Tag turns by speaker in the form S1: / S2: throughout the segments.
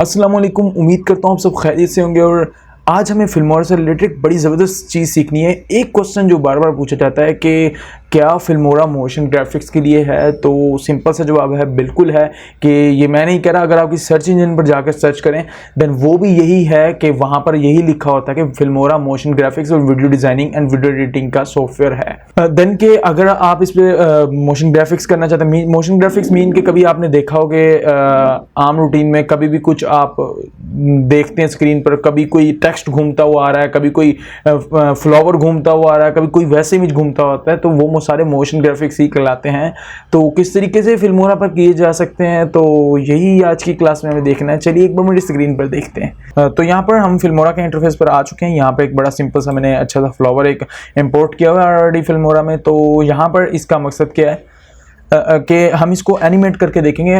S1: अस्सलाम वालेकुम। उम्मीद करता हूँ आप सब खैरियत से होंगे और आज हमें फिल्मोरा से रिलेटेड बड़ी ज़बरदस्त चीज़ सीखनी है। एक क्वेश्चन जो बार बार पूछा जाता है कि क्या फिल्मोरा मोशन ग्राफिक्स के लिए है, तो सिंपल सा जवाब है बिल्कुल है। कि ये मैं नहीं कह रहा, अगर आप किसी सर्च इंजन पर जाकर सर्च करें देन वो भी यही है कि वहाँ पर यही लिखा होता है कि फिल्मोरा मोशन ग्राफिक्स और video designing and video editing का सॉफ्टवेयर है। देन के अगर आप इस पर मोशन ग्राफिक्स करना चाहते हैं, मोशन ग्राफिक्स मीन के कभी आपने देखा हो कि आम रूटीन में कभी भी कुछ आप देखते हैं स्क्रीन पर, कभी कोई टेक्स्ट घूमता हुआ आ रहा है, कभी कोई फ्लावर घूमता हुआ आ रहा है, कभी कोई वैसे इमेज घूमता होता है, तो वो सारे मोशन ग्राफिक्स ही कहलाते हैं। तो किस तरीके से फिल्मोरा पर किए जा सकते हैं, तो यही आज की क्लास में हमें देखना है। चलिए एक बार मेरी स्क्रीन पर देखते हैं। तो यहाँ पर हम फिल्मोरा के इंटरफेस पर आ चुके हैं। यहाँ पर एक बड़ा सिंपल सा मैंने अच्छा सा फ्लावर एक इंपोर्ट किया हुआ है ऑलरेडी फिल्मोरा में। तो यहाँ पर इसका मकसद क्या है कि हम इसको एनिमेट करके देखेंगे।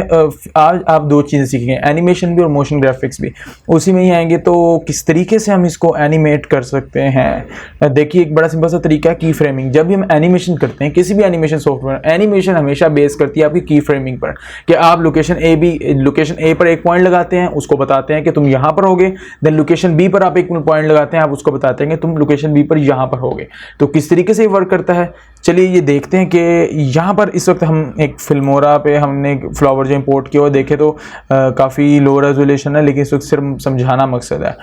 S1: आज आप दो चीज़ें सीखेंगे, एनिमेशन भी और मोशन ग्राफिक्स भी, उसी में ही आएंगे। तो किस तरीके से हम इसको एनिमेट कर सकते हैं, देखिए एक बड़ा सिंपल सा तरीका है की फ्रेमिंग। जब भी हम एनिमेशन करते हैं किसी भी एनिमेशन सॉफ्टवेयर, एनिमेशन हमेशा बेस करती है आपकी की फ्रेमिंग पर। कि आप लोकेशन ए पर एक पॉइंट लगाते हैं, उसको बताते हैं कि तुम यहाँ पर होगे। देन लोकेशन बी पर आप एक पॉइंट लगाते हैं, आप उसको बताते हैं कि तुम लोकेशन बी पर यहाँ पर होगे। तो किस तरीके से ये वर्क करता है, चलिए ये देखते हैं। कि यहाँ पर इस वक्त हम एक फिल्मोरा पे हमने फ्लावर जो इंपोर्ट किया, देखे तो काफ़ी लो रेजोल्यूशन है, लेकिन इस वक्त सिर्फ समझाना मकसद है।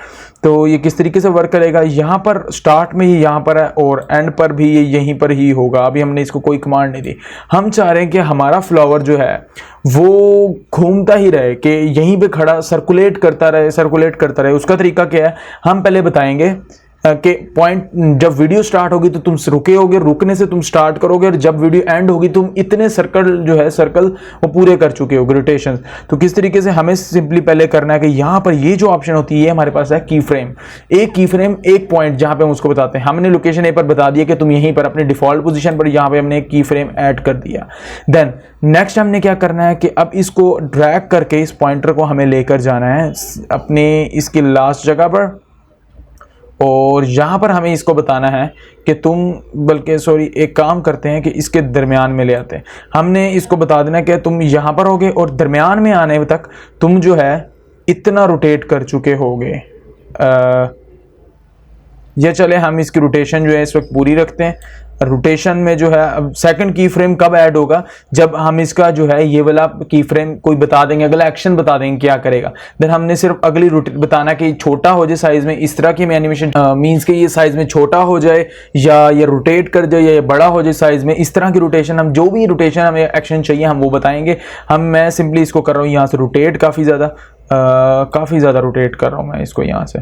S1: तो ये किस तरीके से वर्क करेगा, यहाँ पर स्टार्ट में ही यहाँ पर है और एंड पर भी ये यहीं पर ही होगा। अभी हमने इसको कोई कमांड नहीं दी, हम चाह रहे हैं कि हमारा फ्लावर जो है वो घूमता ही रहे, कि यहीं पे खड़ा सर्कुलेट करता रहे। उसका तरीका क्या है, हम पहले बताएंगे कि पॉइंट जब वीडियो स्टार्ट होगी तो तुम रुके होगे, रुकने से तुम स्टार्ट करोगे, और जब वीडियो एंड होगी तुम इतने सर्कल वो पूरे कर चुके हो रोटेशन। तो किस तरीके से हमें सिंपली पहले करना है कि यहाँ पर ये जो ऑप्शन होती है हमारे पास है की फ्रेम। एक पॉइंट जहाँ पे हम उसको बताते हैं। हमने लोकेशन ए पर बता दिया कि तुम यहीं पर अपने डिफॉल्ट पोजीशन पर, यहाँ पे हमने एक की फ्रेम ऐड कर दिया। देन नेक्स्ट हमने क्या करना है कि अब इसको ड्रैग करके इस पॉइंटर को हमें लेकर जाना है अपने इसकी लास्ट जगह पर, और यहाँ पर हमें इसको बताना है कि एक काम करते हैं कि इसके दरमियान में ले आते हैं। हमने इसको बता देना कि तुम यहाँ पर होगे और दरमियान में आने तक तुम जो है इतना रोटेट कर चुके होगे। ये चले हम इसकी रोटेशन जो है इस वक्त पूरी रखते हैं। रोटेशन में जो है अब सेकंड की फ्रेम कब ऐड होगा, जब हम इसका जो है ये वाला की फ्रेम कोई बता देंगे, अगला एक्शन बता देंगे क्या करेगा। देन हमने सिर्फ अगली बताना कि छोटा हो जाए साइज में, इस तरह की हमें एनिमेशन मींस के ये साइज में छोटा हो जाए या ये रोटेट कर जाए या ये बड़ा हो जाए साइज में, इस तरह की रोटेशन, हम जो भी रोटेशन हमें एक्शन चाहिए हम वो बताएंगे। मैं सिंपली इसको कर रहा हूँ यहाँ से रोटेट, काफ़ी ज़्यादा रोटेट कर रहा हूँ मैं इसको यहाँ से।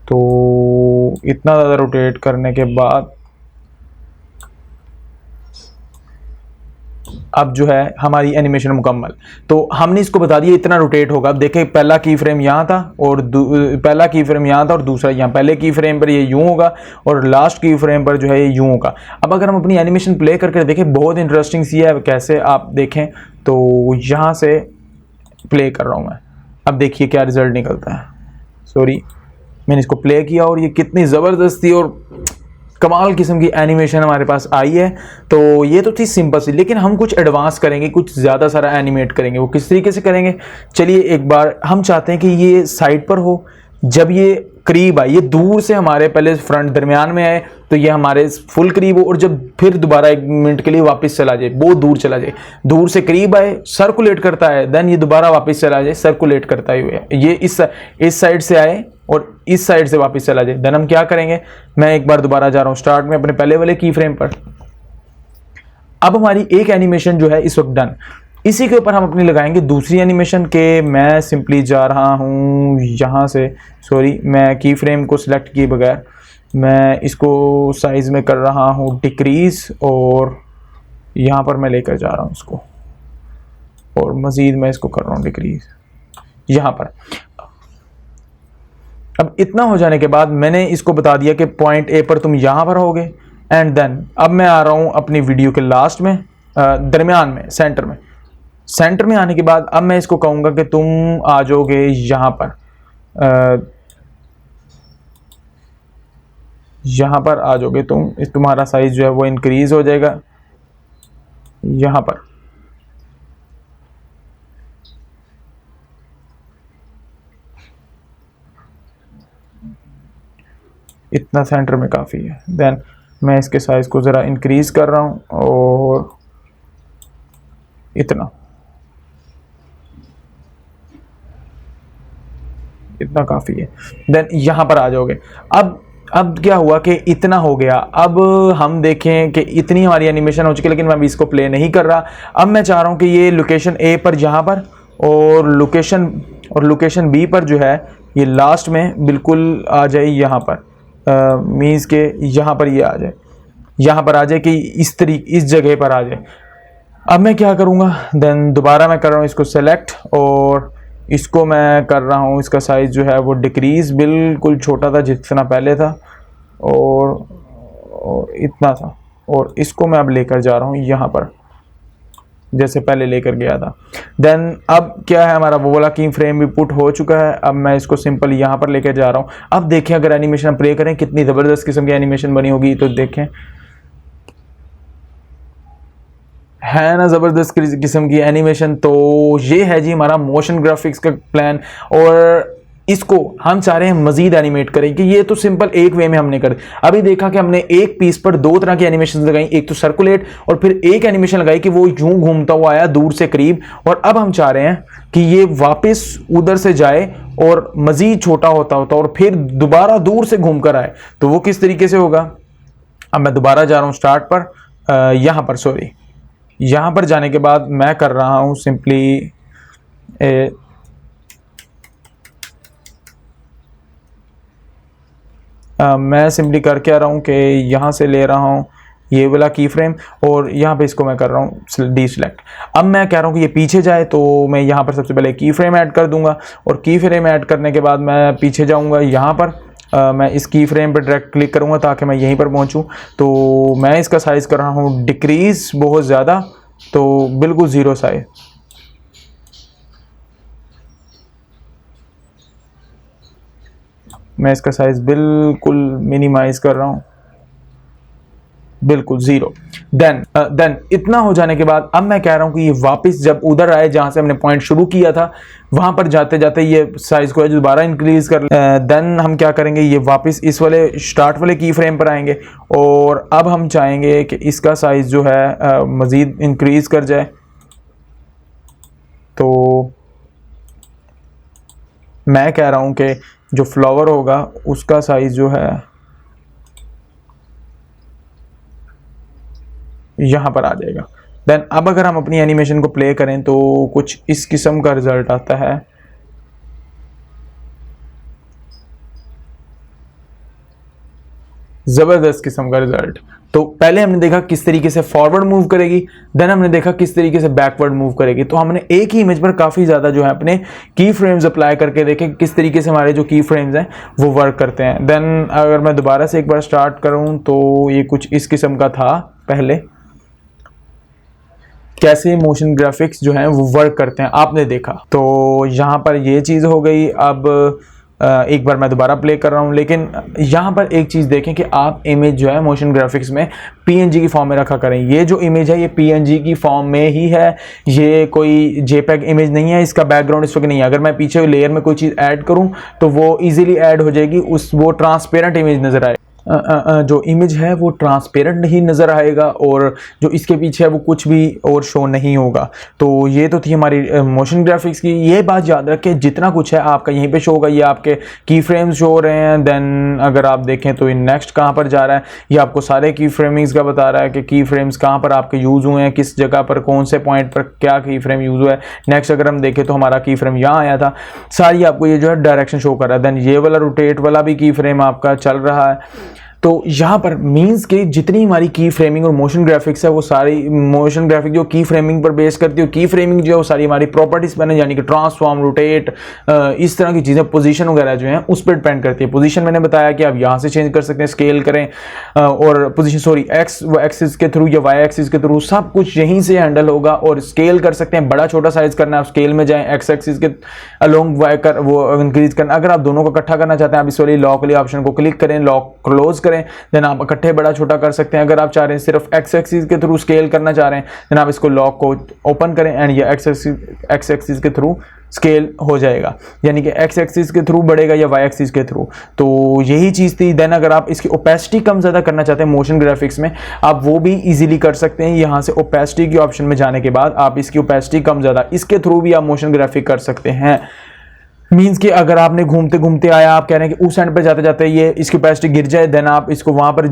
S1: तो इतना ज़्यादा रोटेट करने के बाद अब जो है हमारी एनिमेशन मुकम्मल। तो हमने इसको बता दिया इतना रोटेट होगा। अब देखें पहला की फ्रेम यहाँ था और दूसरा यहाँ। पहले की फ्रेम पर ये यूं होगा और लास्ट की फ्रेम पर जो है ये यूं होगा। अब अगर हम अपनी एनिमेशन प्ले करके देखें, बहुत इंटरेस्टिंग सी है, कैसे आप देखें। तो यहाँ से प्ले कर रहा हूँ मैं, अब देखिए क्या रिजल्ट निकलता है। सॉरी, मैंने इसको प्ले किया और ये कितनी ज़बरदस्ती और कमाल किस्म की एनिमेशन हमारे पास आई है। तो ये तो थी सिंपल सी, लेकिन हम कुछ एडवांस करेंगे, कुछ ज़्यादा सारा एनिमेट करेंगे। वो किस तरीके से करेंगे, चलिए एक बार हम चाहते हैं कि ये साइड पर हो, जब ये करीब आए, ये दूर से हमारे पहले फ्रंट दरमियान में आए तो ये हमारे फुल करीब हो, और जब फिर दोबारा 1 मिनट के लिए वापस चला जाए, बहुत दूर चला जाए, दूर से करीब आए सर्कुलेट करता है, देन ये दोबारा वापस चला जाए सर्कुलेट करता हुए, ये इस साइड से आए और इस साइड से वापस चला जाए। देन हम क्या करेंगे, मैं एक बार दोबारा जा रहा हूँ स्टार्ट में अपने पहले वाले की फ्रेम पर। अब हमारी एक एनिमेशन जो है इस वक्त डन। इसी के ऊपर हम अपनी लगाएंगे दूसरी एनिमेशन के। मैं सिंपली जा रहा हूँ यहाँ से, सॉरी मैं की फ्रेम को सिलेक्ट किए बगैर मैं इसको साइज में कर रहा हूँ डिक्रीज, और यहाँ पर मैं लेकर जा रहा हूँ इसको, और मज़ीद मैं इसको कर रहा हूँ डिक्रीज यहाँ पर। अब इतना हो जाने के बाद मैंने इसको बता दिया कि पॉइंट ए पर तुम यहाँ पर होगे, एंड देन अब मैं आ रहा हूँ अपनी वीडियो के लास्ट में, दरमियान में, सेंटर में आने के बाद अब मैं इसको कहूँगा कि तुम आ जाओगे यहाँ पर, यहाँ पर आ जाओगे तुम, तुम्हारा साइज जो है वो इंक्रीज हो जाएगा यहाँ पर। इतना सेंटर में काफ़ी है। देन मैं इसके साइज़ को ज़रा इंक्रीज़ कर रहा हूँ और इतना काफ़ी है। देन यहाँ पर आ जाओगे। अब क्या हुआ कि इतना हो गया। अब हम देखें कि इतनी हमारी एनिमेशन हो चुकी है, लेकिन मैं अभी इसको प्ले नहीं कर रहा। अब मैं चाह रहा हूँ कि ये लोकेशन ए पर यहाँ पर और लोकेशन बी पर जो है ये लास्ट में बिल्कुल आ जाए यहाँ पर, मीन्स के यहाँ पर ये आ जाए, यहाँ पर आ जाए कि इस जगह पर आ जाए। अब मैं क्या करूँगा, देन दोबारा मैं कर रहा हूँ इसको सेलेक्ट और इसको मैं कर रहा हूँ, इसका साइज़ जो है वो डिक्रीज़, बिल्कुल छोटा था जितना पहले था और इतना था, और इसको मैं अब लेकर जा रहा हूँ यहाँ पर जैसे पहले लेकर गया था। देन अब क्या है, हमारा वो वाला की फ्रेम भी पुट हो चुका है। अब मैं इसको सिंपल यहाँ पर लेकर जा रहा हूँ। अब देखें अगर एनिमेशन प्ले करें कितनी ज़बरदस्त किस्म की एनिमेशन बनी होगी, तो देखें है ना ज़बरदस्त किस्म की एनिमेशन। तो ये है जी हमारा मोशन ग्राफिक्स का प्लान, और इसको हम चाह रहे हैं मजीद एनिमेट करें कि ये तो सिंपल एक वे में हमने कर अभी देखा कि हमने एक पीस पर दो तरह की एनिमेशन लगाई, एक तो सर्कुलेट और फिर एक एनिमेशन लगाई कि वो यूं घूमता हुआ आया दूर से करीब, और अब हम चाह रहे हैं कि ये वापस उधर से जाए और मजीद छोटा होता और फिर दोबारा दूर से घूम कर आए। तो वो किस तरीके से होगा, अब मैं दोबारा जा रहा हूँ स्टार्ट पर, यहाँ पर सॉरी, यहाँ पर जाने के बाद मैं कर रहा हूँ सिंपली मैं सिंपली करके आ रहा हूँ कि यहाँ से ले रहा हूँ ये वाला की फ्रेम और यहाँ पे इसको मैं कर रहा हूँ डी सिलेक्ट। अब मैं कह रहा हूँ कि ये पीछे जाए, तो मैं यहाँ पर सबसे पहले की फ्रेम ऐड कर दूंगा, और की फ्रेम ऐड करने के बाद मैं पीछे जाऊँगा यहाँ पर, मैं इस की फ्रेम पर डायरेक्ट क्लिक करूँगा ताकि मैं यहीं पर पहुँचूँ। तो मैं इसका साइज़ कर रहा हूँ डिक्रीज़ बहुत ज़्यादा, तो बिल्कुल ज़ीरो साइज। मैं इसका साइज़ बिल्कुल मिनिमाइज कर रहा हूँ, बिल्कुल ज़ीरो। देन इतना हो जाने के बाद अब मैं कह रहा हूँ कि ये वापस जब उधर आए जहाँ से हमने पॉइंट शुरू किया था, वहाँ पर जाते जाते ये साइज़ को दोबारा इंक्रीज कर। देन हम क्या करेंगे, ये वापस इस वाले स्टार्ट वाले की फ्रेम पर आएंगे और अब हम चाहेंगे कि इसका साइज़ जो है मज़ीद इंक्रीज कर जाए। तो मैं कह रहा हूँ कि जो फ्लावर होगा उसका साइज़ जो है यहाँ पर आ जाएगा। देन अब अगर हम अपनी एनिमेशन को प्ले करें तो कुछ इस किस्म का रिजल्ट आता है। ज़बरदस्त किस्म का रिजल्ट। तो पहले हमने देखा किस तरीके से फॉरवर्ड मूव करेगी, देन हमने देखा किस तरीके से बैकवर्ड मूव करेगी। तो हमने एक ही इमेज पर काफ़ी ज़्यादा जो है अपने की फ्रेम्स अप्लाई करके देखे किस तरीके से हमारे जो की फ्रेम्स हैं वो वर्क करते हैं। देन अगर मैं दोबारा से एक बार स्टार्ट करूँ तो ये कुछ इस किस्म का था पहले, कैसे मोशन ग्राफिक्स जो हैं वो वर्क करते हैं आपने देखा। तो यहाँ पर ये चीज़ हो गई। अब एक बार मैं दोबारा प्ले कर रहा हूँ, लेकिन यहाँ पर एक चीज़ देखें कि आप इमेज जो है मोशन ग्राफिक्स में पीएनजी की फॉर्म में रखा करें। ये जो इमेज है ये पीएनजी की फॉर्म में ही है, ये कोई जेपीईजी इमेज नहीं है, इसका बैकग्राउंड इस वक्त नहीं है। अगर मैं पीछे लेयर में कोई चीज़ ऐड करूँ तो वो ईजिली ऐड हो जाएगी, वो ट्रांसपेरेंट इमेज नज़र आए। जो इमेज है वो ट्रांसपेरेंट नहीं नज़र आएगा और जो इसके पीछे है वो कुछ भी और शो नहीं होगा। तो ये तो थी हमारी मोशन ग्राफिक्स की। ये बात याद रखें जितना कुछ है आपका यहीं पे शो होगा। ये आपके की फ्रेम्स शो हो रहे हैं। देन अगर आप देखें तो नेक्स्ट कहाँ पर जा रहा है, ये आपको सारे की फ्रेमिंग्स का बता रहा है कि की फ्रेम्स कहाँ पर आपके यूज़ हुए हैं, किस जगह पर कौन से पॉइंट पर क्या की फ्रेम यूज़ हुआ है। नेक्स्ट अगर हम देखें तो हमारा की फ्रेम यहाँ आया था, सारी आपको ये जो है डायरेक्शन शो कर रहा है। देन ये वाला रोटेट वाला भी की फ्रेम आपका चल रहा है। तो यहाँ पर मीन्स के जितनी हमारी की फ्रेमिंग और मोशन ग्राफिक्स है वो सारी मोशन ग्राफिक जो की फ्रेमिंग पर बेस करती है, की फ्रेमिंग जो है वो सारी हमारी प्रॉपर्टीज पर है, यानी कि ट्रांसफॉर्म, रोटेट, इस तरह की चीज़ें, पोजीशन वगैरह जो है उस पर डिपेंड करती है। पोजीशन मैंने बताया कि आप यहाँ से चेंज कर सकते हैं, स्केल करें, और पोजीशन एक्सिस के थ्रू या वाई एक्सिस के थ्रू सब कुछ यहीं से हैंडल होगा। और स्केल कर सकते हैं, बड़ा छोटा साइज करना है आप स्केल में जाएँ, एक्स एक्सिस के अलोंग वाई कर वो इंक्रीज करना। अगर आप दोनों को इकट्ठा करना चाहते हैं आप इस वाली लॉक वाली ऑप्शन को क्लिक करें, लॉक क्लोज करें, देन आप इकट्ठे बड़ा छोटा कर सकते हैं। अगर आप चाह रहे हैं सिर्फ एक्स एक्सिस के थ्रू स्केल करना चाह रहे हैं, देन आप इसको लॉक को ओपन करें एंड ये एक्स एक्सिस के थ्रू स्केल हो जाएगा, यानी कि एक्स एक्सिस के थ्रू बढ़ेगा या वाई एक्सिस के थ्रू। तो यही चीज़ थी। देन अगर आप इसकी ओपेसिटी कम ज़्यादा करना चाहते हैं मोशन ग्राफिक्स में, आप वो भी इजीली कर सकते हैं। यहाँ से ओपेसिटी के ऑप्शन में जाने के बाद आप इसकी ओपेसिटी कम ज़्यादा, इसके थ्रू भी आप मोशन ग्राफिक कर सकते हैं। मीन्स कि अगर आपने घूमते घूमते आया, आप कह रहे हैं कि उस एंड पर जाते जाते ये इसकी ओपेसिटी गिर जाए, देन आप इसको वहां पर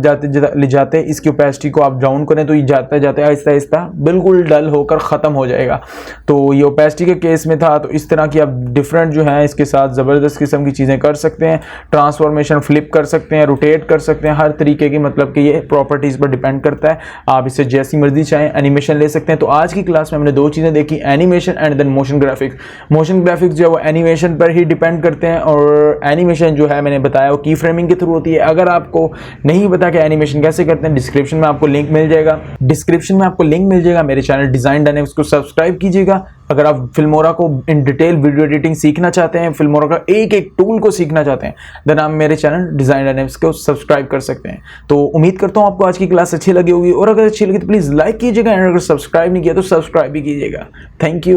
S1: ले जाते इसकी ओपेसिटी को आप डाउन करें, तो ये जाते जाते आहिस्ता आहिस्ता बिल्कुल डल होकर ख़त्म हो जाएगा। तो ये ओपेसिटी के केस में था। तो इस तरह की आप डिफरेंट जो है इसके साथ ज़बरदस्त किस्म की चीज़ें कर सकते हैं। ट्रांसफॉर्मेशन फ्लिप कर सकते हैं, रोटेट कर सकते हैं, हर तरीके की, मतलब कि ये प्रॉपर्टीज़ पर डिपेंड करता है। आप इससे जैसी मर्जी चाहें एनिमेशन ले सकते हैं। तो आज की क्लास में हमने दो चीज़ें देखी, animation and then motion graphics. Motion graphics जो है वो एनिमेशन पर ही डिपेंड करते हैं, और एनिमेशन जो है मैंने बताया वो की फ्रेमिंग के थ्रू होती है। अगर आपको नहीं पता कि एनिमेशन कैसे करते हैं, डिस्क्रिप्शन में आपको लिंक मिल जाएगा। मेरे चैनल डिजाइन डायनेमिक्स को सब्सक्राइब कीजिएगा। अगर आप फिल्मोरा को इन डिटेल वीडियो एडिटिंग सीखना चाहते हैं, फिल्मोरा का एक एक टूल को सीखना चाहते हैं, देन आप मेरे चैनल डिजाइन डायनेमिक्स को सब्सक्राइब कर सकते हैं। तो उम्मीद करता हूं आपको आज की क्लास अच्छी लगी होगी, और अगर अच्छी लगी तो प्लीज लाइक कीजिएगा, और अगर सब्सक्राइब नहीं किया तो सब्सक्राइब भी कीजिएगा। Thank you.